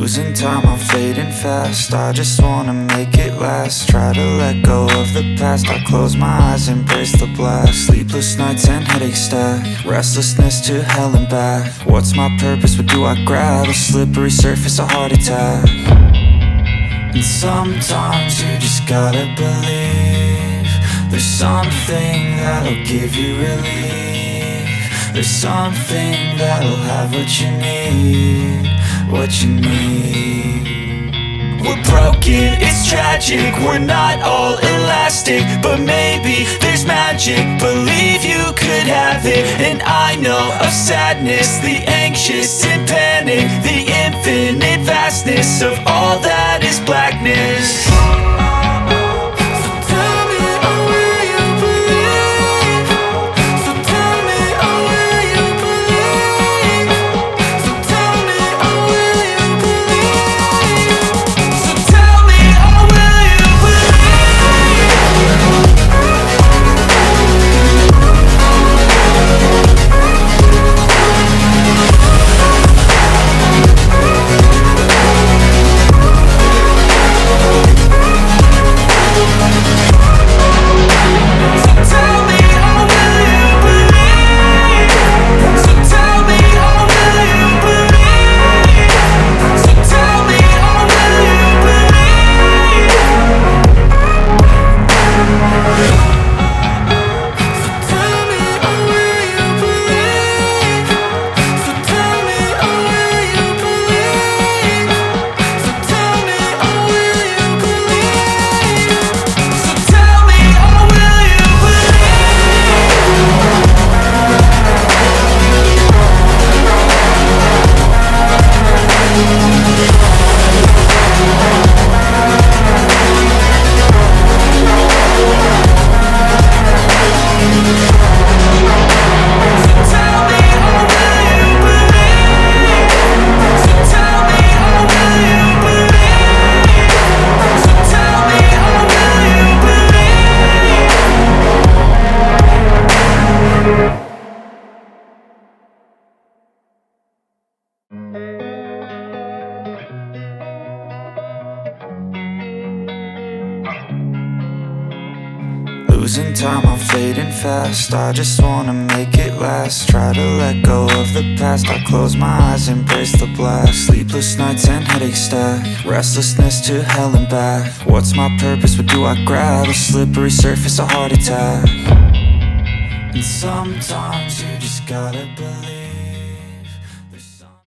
Losing time, I'm fading fast. I just wanna make it last. Try to let go of the past. I close my eyes, embrace the blast. Sleepless nights and headaches stack. Restlessness to hell and back. What's my purpose? What do I grab? A slippery surface, a heart attack. And sometimes you just gotta believe there's something that'll give you relief. There's something that'll have what you need. What you need. We're broken, it's tragic. We're not all elastic, but maybe there's magic. Believe you could have it. And I know of sadness, the anxious and panic, the infinite vastness of all that is blackness. Losing time, I'm fading fast. I just wanna make it last. Try to let go of the past. I close my eyes, embrace the blast. Sleepless nights and headaches stack. Restlessness to hell and back. What's my purpose? What do I grab? A slippery surface, a heart attack. And sometimes you just gotta believe